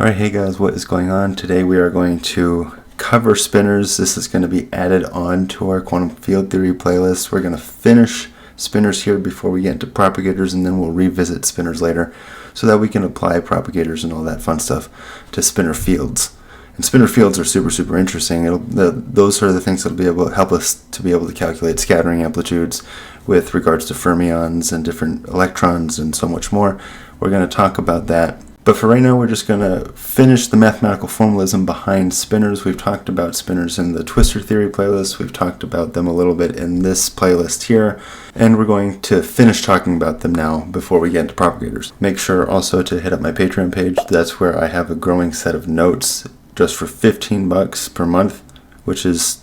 Alright, hey guys, what is going on? Today we are going to cover spinors. This is going to be added on to our quantum field theory playlist. We're going to finish spinors here before we get into propagators, and then we'll revisit spinors later so that we can apply propagators and all that fun stuff to spinor fields. And spinor fields are super interesting. Those are the things that will be able to help us to be able to calculate scattering amplitudes with regards to fermions and different electrons and so much more. We're going to talk about that. But for right now, we're just going to finish the mathematical formalism behind spinors. We've talked about spinors in the twistor theory playlist. We've talked about them a little bit in this playlist here. And we're going to finish talking about them now before we get into propagators. Make sure also to hit up my Patreon page. That's where I have a growing set of notes just for $15 per month, which is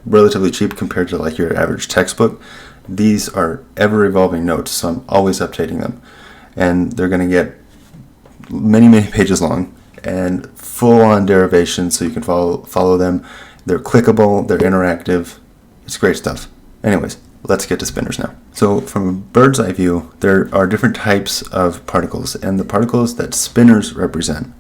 relatively cheap compared to like your average textbook. These are ever-evolving notes, so I'm always updating them. And they're going to get many pages long and full-on derivations, so you can follow them. They're clickable, they're interactive. It's great stuff. Anyways, let's get to spinors now. So from a bird's eye view, there are different types of particles, and the particles that spinors represent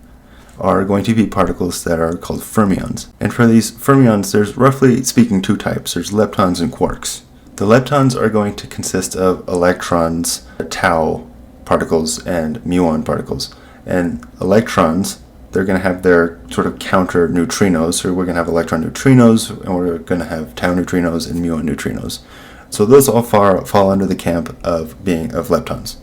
are going to be particles that are called fermions. And for these fermions, there's roughly speaking two types. There's leptons and quarks. The leptons are going to consist of electrons, tau particles, and muon particles. And electrons, they're going to have their sort of counter neutrinos. So we're going to have electron neutrinos, and we're going to have tau neutrinos and muon neutrinos. So those all fall under the camp of leptons.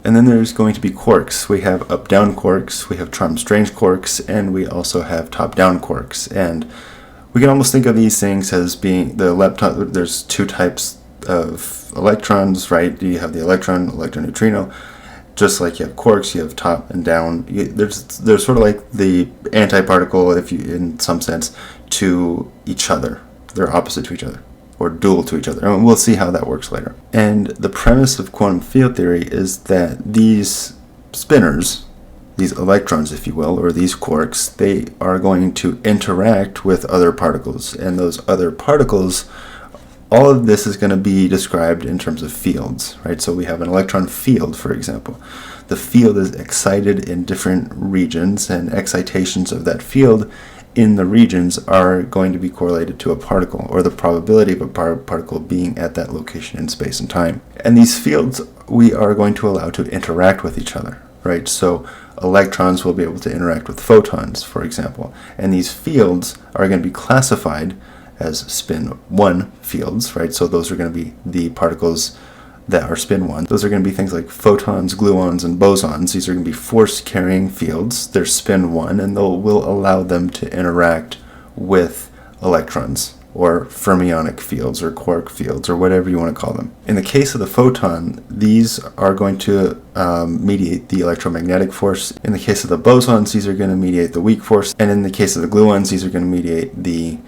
And then there's going to be quarks. We have up-down quarks, we have charm-strange quarks, and we also have top-down quarks. And we can almost think of these things as being the lepton. There's two types of electrons, right? You have the electron neutrino. Just like you have quarks, you have top and down. There's sort of like the antiparticle, if you, in some sense, to each other. They're opposite to each other, or dual to each other. And we'll see how that works later. And the premise of quantum field theory is that these spinors, these electrons, if you will, or these quarks, they are going to interact with other particles. And those other particles, all of this is going to be described in terms of fields, right? So we have an electron field, for example. The field is excited in different regions, and excitations of that field in the regions are going to be correlated to a particle, or the probability of a particle being at that location in space and time. And these fields we are going to allow to interact with each other, right? So electrons will be able to interact with photons, for example. And these fields are going to be classified as spin 1 fields, right? So those are going to be the particles that are spin 1. Those are going to be things like photons, gluons, and bosons. These are going to be force-carrying fields. They're spin 1, and will allow them to interact with electrons, or fermionic fields, or quark fields, or whatever you want to call them. In the case of the photon, these are going to mediate the electromagnetic force. In the case of the bosons, these are going to mediate the weak force. And in the case of the gluons, these are going to mediate the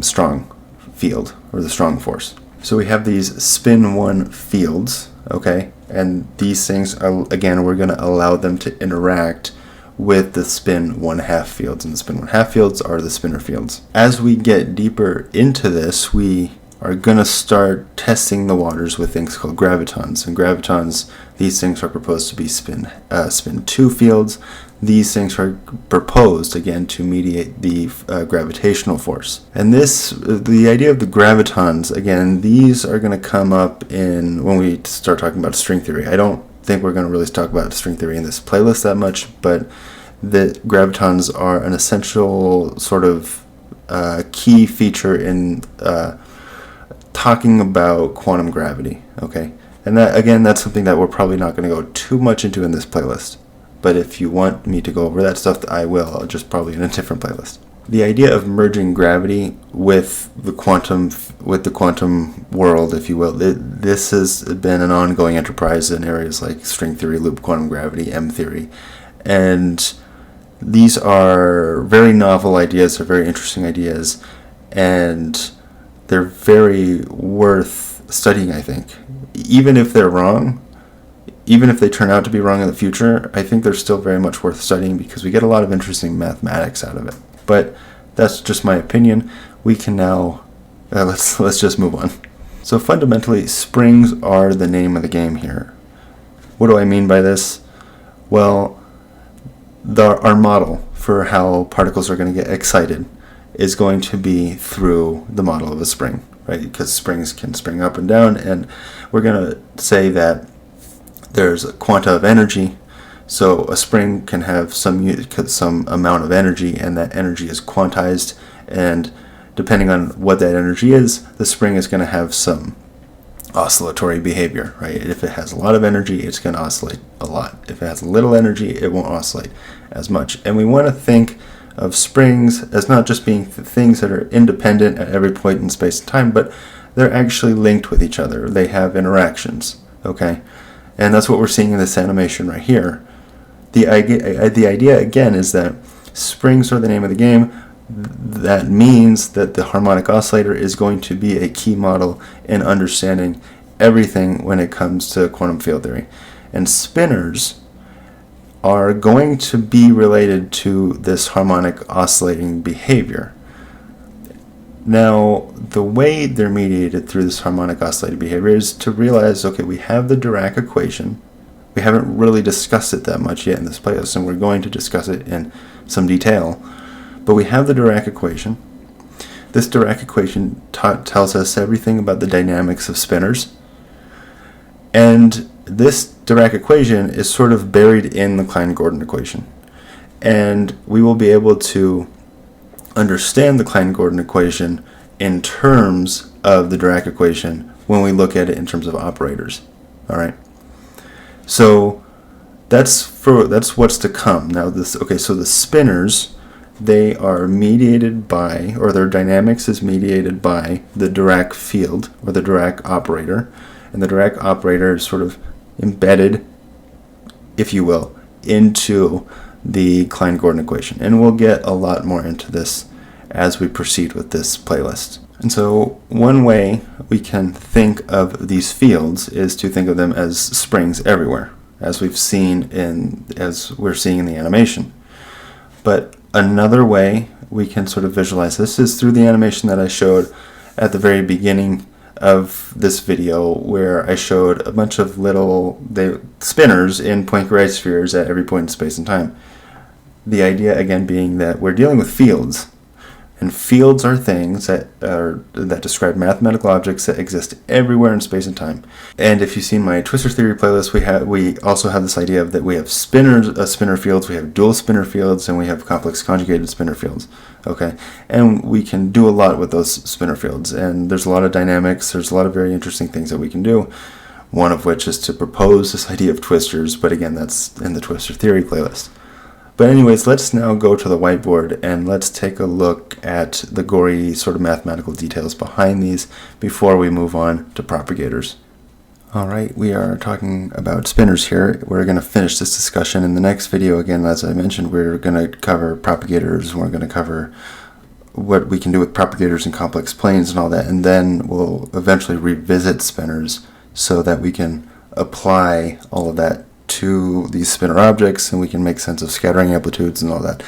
strong field, or the strong force. So we have these spin 1 fields, okay, and these things are, again, we're going to allow them to interact with the spin 1/2 fields, and the spin 1/2 fields are the spinor fields. As we get deeper into this, we are going to start testing the waters with things called gravitons. And gravitons, these things are proposed to be spin 2 fields. These things are proposed, again, to mediate the gravitational force. And the idea of the gravitons, again, these are going to come up when we start talking about string theory. I don't think we're going to really talk about string theory in this playlist that much, but the gravitons are an essential sort of key feature in talking about quantum gravity, okay? And that, again, that's something that we're probably not going to go too much into in this playlist. But if you want me to go over that stuff, I will. I'll just probably in a different playlist. The idea of merging gravity with the quantum world, if you will, this has been an ongoing enterprise in areas like string theory, loop quantum gravity, M theory. And these are very novel ideas. They're very interesting ideas. And they're very worth studying, I think. Even if they're wrong, even if they turn out to be wrong in the future, I think they're still very much worth studying because we get a lot of interesting mathematics out of it. But that's just my opinion. We can now, let's just move on. So fundamentally, springs are the name of the game here. What do I mean by this? Well, our model for how particles are going to get excited is going to be through the model of a spring, right? Because springs can spring up and down, and we're going to say that there's a quanta of energy. So a spring can have some amount of energy, and that energy is quantized, and depending on what that energy is, the spring is going to have some oscillatory behavior, right? If it has a lot of energy, it's going to oscillate a lot. If it has little energy, it won't oscillate as much. And we want to think of springs as not just being things that are independent at every point in space and time, but they're actually linked with each other. They have interactions, okay? And that's what we're seeing in this animation right here. The idea again is that springs are the name of the game. That means that the harmonic oscillator is going to be a key model in understanding everything when it comes to quantum field theory. And spinors are going to be related to this harmonic oscillating behavior. Now, the way they're mediated through this harmonic oscillating behavior is to realize, okay, we have the Dirac equation. We haven't really discussed it that much yet in this playlist, and we're going to discuss it in some detail. But we have the Dirac equation. This Dirac equation tells us everything about the dynamics of spinors. And this Dirac equation is sort of buried in the Klein-Gordon equation. And we will be able to understand the Klein-Gordon equation in terms of the Dirac equation when we look at it in terms of operators. All right. So that's what's to come. Now so the spinors, they are mediated by, or their dynamics is mediated by the Dirac field, or the Dirac operator. And the Dirac operator is sort of embedded, if you will, into the Klein-Gordon equation. And we'll get a lot more into this as we proceed with this playlist. And so one way we can think of these fields is to think of them as springs everywhere, as we're seeing in the animation. But another way we can sort of visualize this is through the animation that I showed at the very beginning of this video, where I showed a bunch of little spinors in Poincare spheres at every point in space and time. The idea again being that we're dealing with fields, and fields are things that describe mathematical objects that exist everywhere in space and time. And if you've seen my twistor theory playlist, we also have this idea of that we have spinor fields, we have dual spinor fields, and we have complex conjugated spinor fields. Okay, and we can do a lot with those spinor fields, and there's a lot of dynamics. There's a lot of very interesting things that we can do. One of which is to propose this idea of twistors, but again, that's in the twistor theory playlist. But anyways, let's now go to the whiteboard and let's take a look at the gory sort of mathematical details behind these before we move on to propagators. Alright, we are talking about spinors here. We're going to finish this discussion in the next video. Again, as I mentioned, we're going to cover propagators. We're going to cover what we can do with propagators and complex planes and all that, and then we'll eventually revisit spinors so that we can apply all of that to these spinor objects, and we can make sense of scattering amplitudes and all that.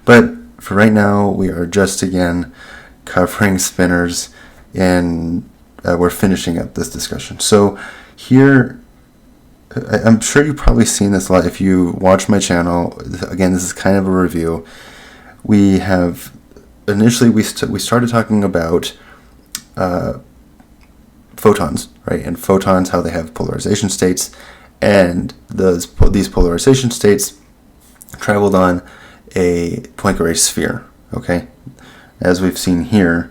But for right now, we are just again covering spinors, and we're finishing up this discussion. So here, I'm sure you've probably seen this a lot if you watch my channel. Again, this is kind of a review. We have initially we started talking about photons, right? And photons, how they have polarization states. And these polarization states traveled on a Poincare sphere, okay, as we've seen here.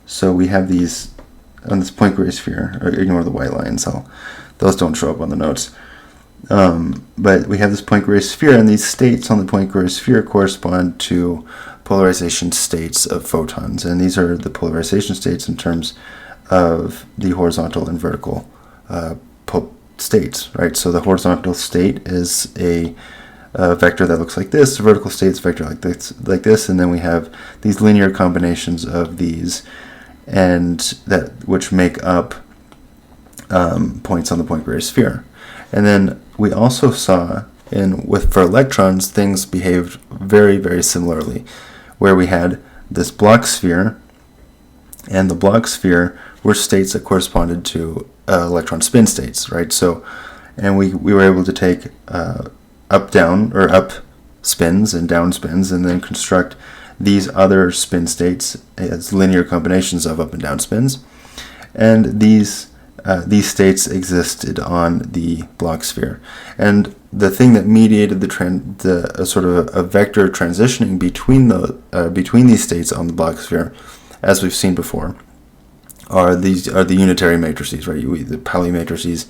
So we have these on this Poincare sphere, or ignore the white lines, those don't show up on the notes. But we have this Poincare sphere, and these states on the Poincare sphere correspond to polarization states of photons. And these are the polarization states in terms of the horizontal and vertical states, right? So the horizontal state is a vector that looks like this. The vertical state is a vector like this, and then we have these linear combinations of these, and which make up points on the Poincare sphere. And then we also saw for electrons, things behaved very, very similarly, where we had this Bloch sphere, and the Bloch sphere were states that corresponded to electron spin states, right? So, and we were able to take up-down, or up spins and down spins, and then construct these other spin states as linear combinations of up and down spins. And these states existed on the Bloch sphere. And the thing that mediated the sort of a vector transitioning between these states on the Bloch sphere, as we've seen before, are the unitary matrices, right? The Pauli matrices.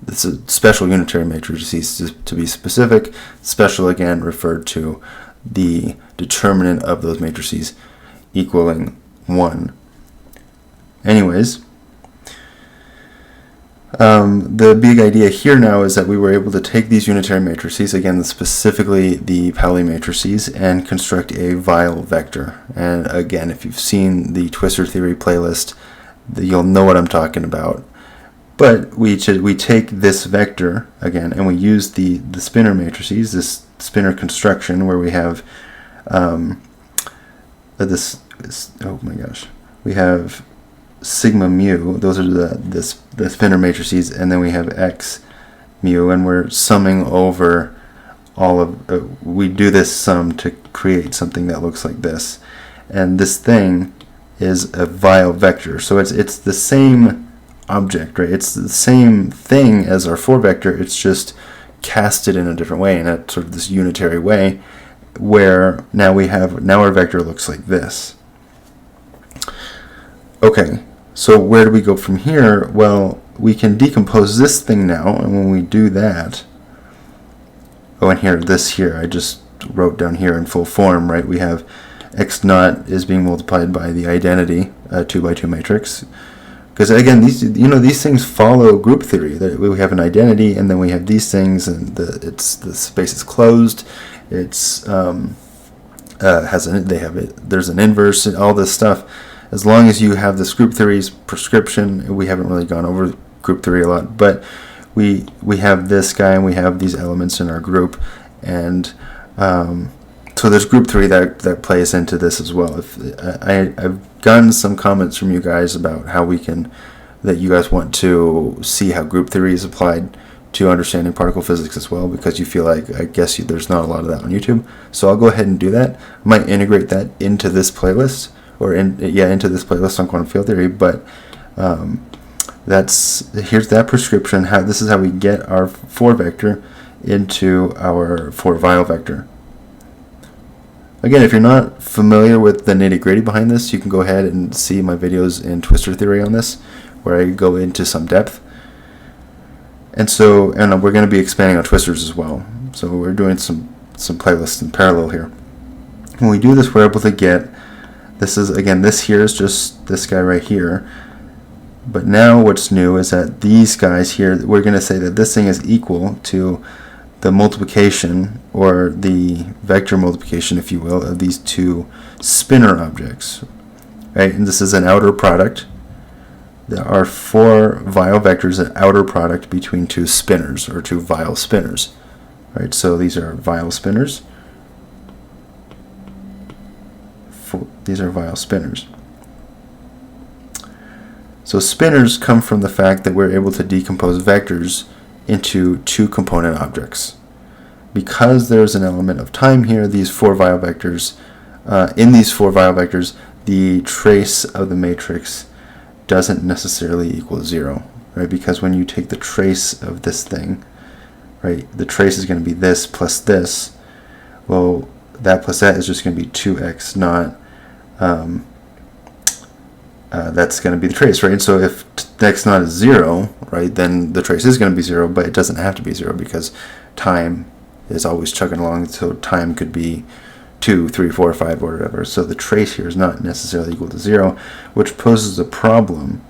It's a special unitary matrices, to be specific. Special, again, referred to the determinant of those matrices equaling 1. Anyways, the big idea here now is that we were able to take these unitary matrices, again specifically the Pauli matrices, and construct a Weyl vector. And again, if you've seen the twistor theory playlist, you'll know what I'm talking about. But we take this vector again, and we use the spinor matrices, this spinor construction where we have we have sigma mu. Those are the spinor matrices, and then we have x mu, and we're summing over all of. We do this sum to create something that looks like this, and this thing is a Weyl vector. So it's the same object, right? It's the same thing as our 4 vector. It's just casted in a different way, in a sort of this unitary way, where now our vector looks like this. Okay, so where do we go from here? Well, we can decompose this thing now, and when we do that, and here, I just wrote down here in full form, right? We have x naught is being multiplied by the identity 2 by 2 matrix. Because again, these things follow group theory. That we have an identity, and then we have these things, and the space is closed. There's an inverse, and all this stuff. As long as you have this group theory's prescription, we haven't really gone over group theory a lot, but we have this guy, and we have these elements in our group, and so there's group theory that plays into this as well. I've gotten some comments from you guys about that you guys want to see how group theory is applied to understanding particle physics as well, because you feel like, I guess there's not a lot of that on YouTube. So I'll go ahead and do that. I might integrate that into this playlist, into this playlist on quantum field theory, but here's that prescription. This is how we get our 4 vector into our 4 Weyl vector. Again, if you're not familiar with the nitty-gritty behind this, you can go ahead and see my videos in twistor theory on this, where I go into some depth. And we're going to be expanding on twistors as well. So we're doing some playlists in parallel here. When we do this, we're able to get, this here is just this guy right here. But now what's new is that these guys here, we're going to say that this thing is equal to the multiplication, or the vector multiplication, if you will, of these 2 spinor objects, right? And this is an outer product. There are 4 Weyl vectors, an outer product between 2 spinors, or 2 Weyl spinors, right? So these are Weyl spinors. These are Weyl spinors. So spinors come from the fact that we're able to decompose vectors into 2 component objects. Because there's an element of time here, these 4 Weyl vectors, in these 4 Weyl vectors, the trace of the matrix doesn't necessarily equal 0, right? Because when you take the trace of this thing, right, the trace is going to be this plus this. Well, that plus that is just going to be 2x naught. That's going to be the trace, right? So if x naught is 0, right, then the trace is going to be 0, but it doesn't have to be 0, because time is always chugging along, so time could be 2, 3, 4, 5, or whatever. So the trace here is not necessarily equal to 0, which poses a problem,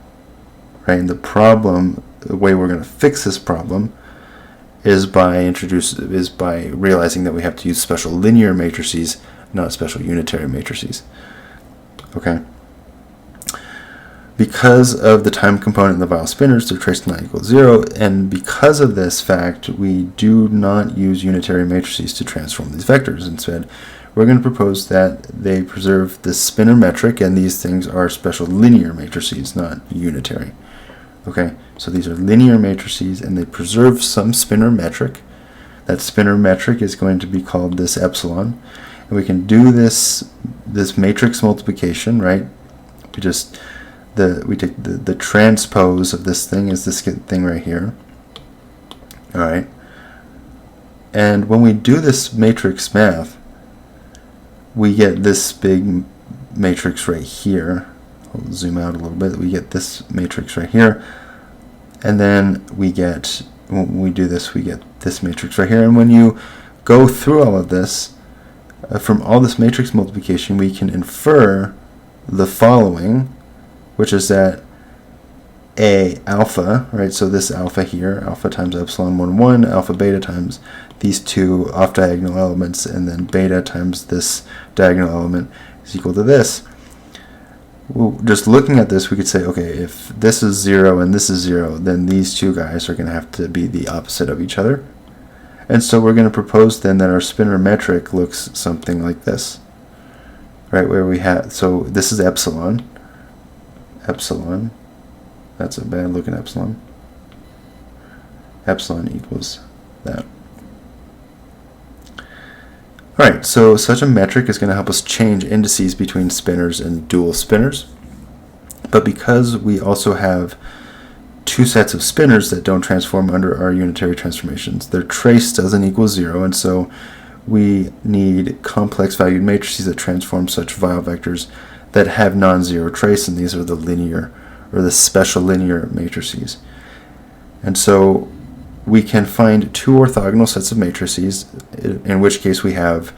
right? And the way we're going to fix this problem is by realizing that we have to use special linear matrices, not special unitary matrices. Okay? Because of the time component in the Weyl spinors, their trace cannot equal 0, and because of this fact, we do not use unitary matrices to transform these vectors. Instead, we're going to propose that they preserve the spinor metric, and these things are special linear matrices, not unitary. Okay, so these are linear matrices, and they preserve some spinor metric. that spinor metric is going to be called this epsilon. And we can do this matrix multiplication, right? We take the transpose of this thing is this thing right here. All right. And when we do this matrix math, we get this big matrix right here. I'll zoom out a little bit. We get this matrix right here. And then when we do this, we get this matrix right here. And when you go through all of this, from all this matrix multiplication, we can infer the following, which is that A alpha, right? So this alpha here, alpha times epsilon 1, 1, alpha beta times these two off-diagonal elements, and then beta times this diagonal element is equal to this. Well, just looking at this, we could say, okay, if this is 0 and this is 0, then these two guys are going to have to be the opposite of each other. And so we're going to propose then that our spinor metric looks something like this, right? Where we have, so this is epsilon. Epsilon, that's a bad looking epsilon. Epsilon equals that. Alright, so such a metric is going to help us change indices between spinors and dual spinors. But because we also have two sets of spinors that don't transform under our unitary transformations, their trace doesn't equal 0, and so we need complex valued matrices that transform such Weyl vectors that have non-zero trace, and these are the linear or the special linear matrices. And so we can find two orthogonal sets of matrices, in which case we have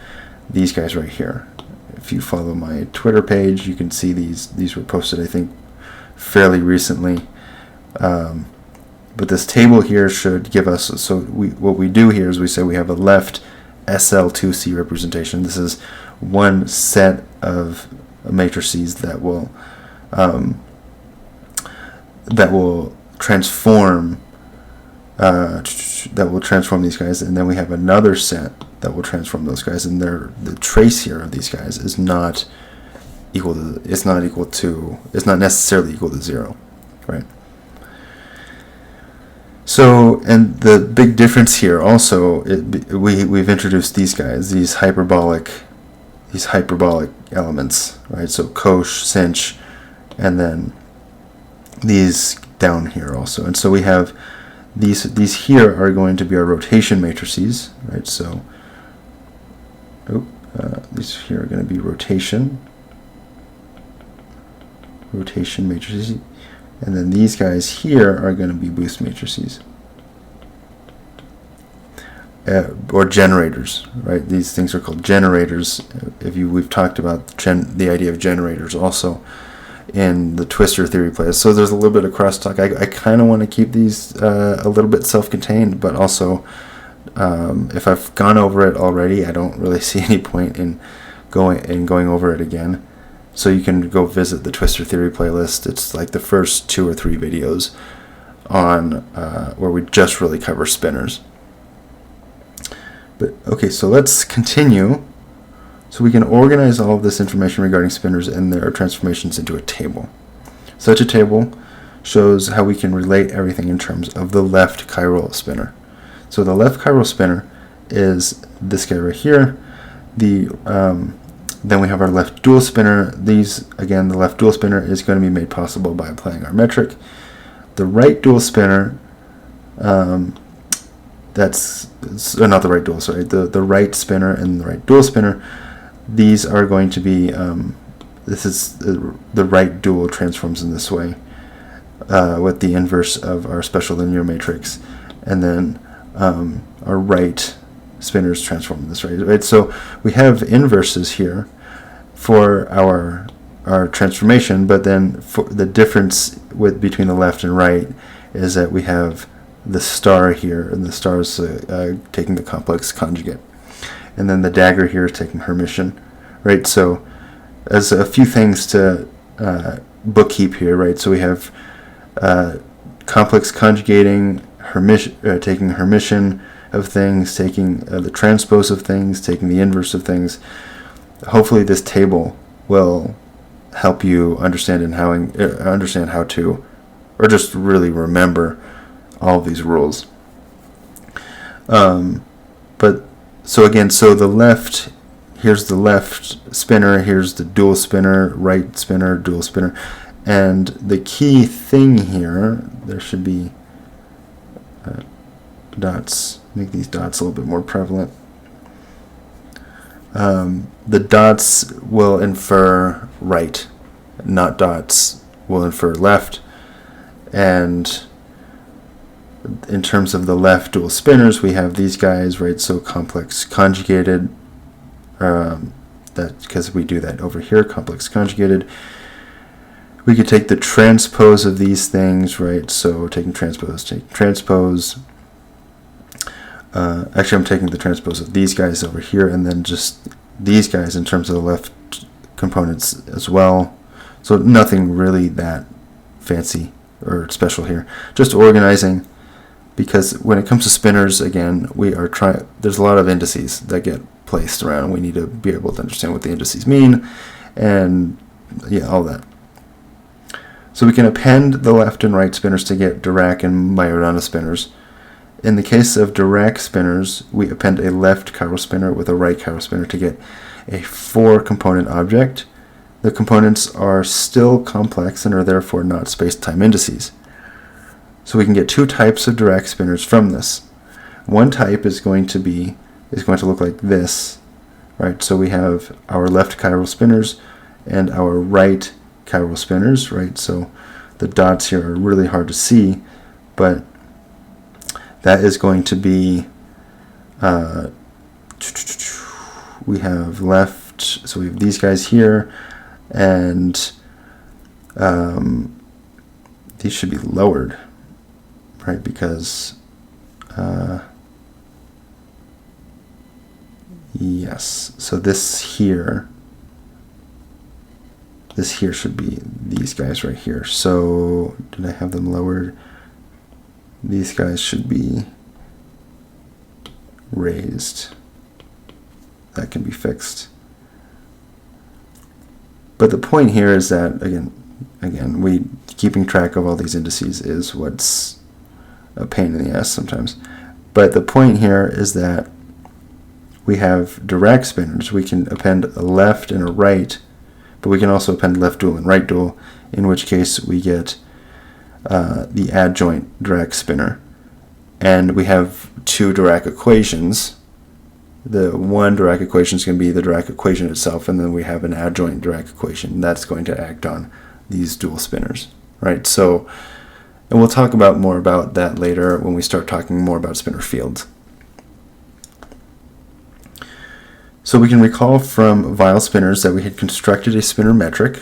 these guys right here. If you follow my Twitter page, you can see these were posted, I think, fairly recently. But this table here should give us, so what we do here is we say we have a left SL2C representation. This is one set of matrices that will transform these guys, and then we have another set that will transform those guys, and the trace here of these guys is not necessarily equal to 0, right? So, and the big difference here also, we've introduced these guys, these hyperbolic elements, right? So cosh, sinh, and then these down here also. And so we have these here are going to be our rotation matrices, right? So these here are going to be rotation matrices, and then these guys here are going to be boost matrices, or generators, right? These things are called generators. We've talked about the idea of generators also in the twistor theory plays. So there's a little bit of crosstalk. I kind of want to keep these a little bit self-contained, but also if I've gone over it already, I don't really see any point in going over it again. So you can go visit the twistor theory playlist. It's like the first 2 or 3 videos on where we just really cover spinors. But okay, so let's continue. So we can organize all of this information regarding spinors and their transformations into a table. Such a table shows how we can relate everything in terms of the left chiral spinor. So the left chiral spinor is this guy right here. Then we have our left dual spinor. The left dual spinor is going to be made possible by applying our metric. The right dual spinor, the right spinor and the right dual spinor, these are going to be, this is the right dual transforms in this way with the inverse of our special linear matrix, and then our right spinors transform in this way, right? So we have inverses here for our transformation, but then for the difference between the left and right is that we have the star here, and the star is taking the complex conjugate, and then the dagger here is taking Hermitian, right? So as a few things to bookkeep here, right? So we have complex conjugating, taking Hermitian of things, taking the transpose of things, taking the inverse of things. Hopefully this table will help you understand how to, or just really remember all of these rules. But so again, so the left, here's the left spinner, here's the dual spinner, right spinner, dual spinner. And the key thing here, there should be dots, make these dots a little bit more prevalent. The dots will infer right, not dots will infer left. And in terms of the left dual spinners, we have these guys, right? So complex conjugated, that because we do that over here, complex conjugated. We could take the transpose of these things, right? So taking transpose. Actually, I'm taking the transpose of these guys over here, and then just these guys in terms of the left components as well. So nothing really that fancy or special here. Just organizing, because when it comes to spinners, again, we are there's a lot of indices that get placed around, and we need to be able to understand what the indices mean, and yeah, all that. So we can append the left and right spinners to get Dirac and Majorana spinners. In the case of Dirac spinners, we append a left chiral spinner with a right chiral spinner to get a 4-component object. The components are still complex and are therefore not space-time indices. So we can get 2 types of Dirac spinners from this. One type is going to look like this, right? So we have our left chiral spinners and our right chiral spinners, right? So the dots here are really hard to see, but that is going to be, we have left, so we have these guys here, and these should be lowered, right? Because, yes, so this here should be these guys right here. So did I have them lowered? These guys should be raised. That can be fixed. But the point here is that, again, keeping track of all these indices is what's a pain in the ass sometimes. But the point here is that we have Dirac spinners. We can append a left and a right, but we can also append left dual and right dual, in which case we get the adjoint Dirac spinner. And we have 2 Dirac equations. The one Dirac equation is going to be the Dirac equation itself, and then we have an adjoint Dirac equation that's going to act on these dual spinners, right? So, and we'll talk more about that later when we start talking more about spinor fields. So we can recall from Weil spinners that we had constructed a spinor metric.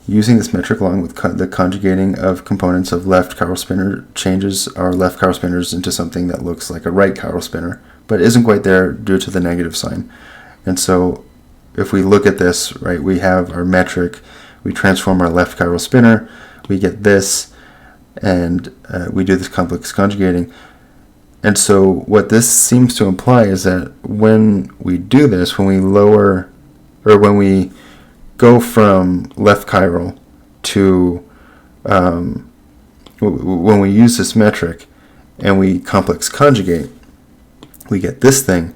Using this metric along with the conjugating of components of left chiral spinner changes our left chiral spinners into something that looks like a right chiral spinner, but isn't quite there due to the negative sign. And so if we look at this, right, we have our metric, we transform our left chiral spinner, we get this, and we do this complex conjugating. And so what this seems to imply is that when we do this, when we lower, or when we go from left chiral to, when we use this metric and we complex conjugate, we get this thing.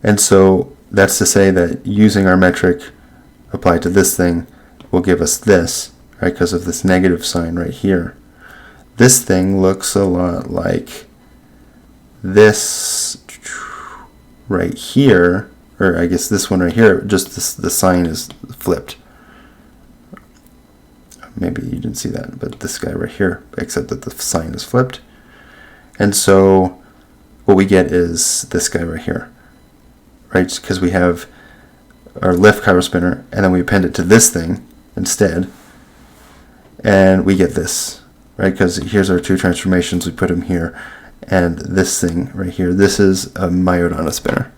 And so that's to say that using our metric applied to this thing will give us this, right, because of this negative sign right here. This thing looks a lot like this right here, or I guess this one right here, just the sign is flipped. Maybe you didn't see that, but this guy right here, except that the sign is flipped. And so what we get is this guy right here, right? Because we have our left chiral spinner, and then we append it to this thing instead, and we get this, right? Because here's our 2 transformations, we put them here, and this thing right here, this is a Majorana spinner.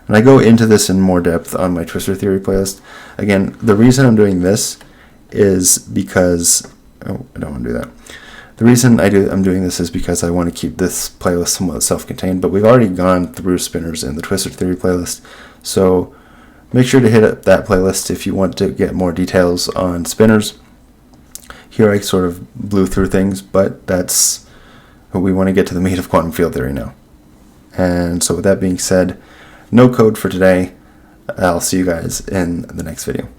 And I go into this in more depth on my twistor theory playlist. Again, the reason I'm doing this is because, oh, I don't want to do that. The reason I'm doing this is because I want to keep this playlist somewhat self-contained, but we've already gone through spinners in the twistor theory playlist, so make sure to hit up that playlist if you want to get more details on spinners. Here I sort of blew through things, but we want to get to the meat of quantum field theory now. And so with that being said, no code for today. I'll see you guys in the next video.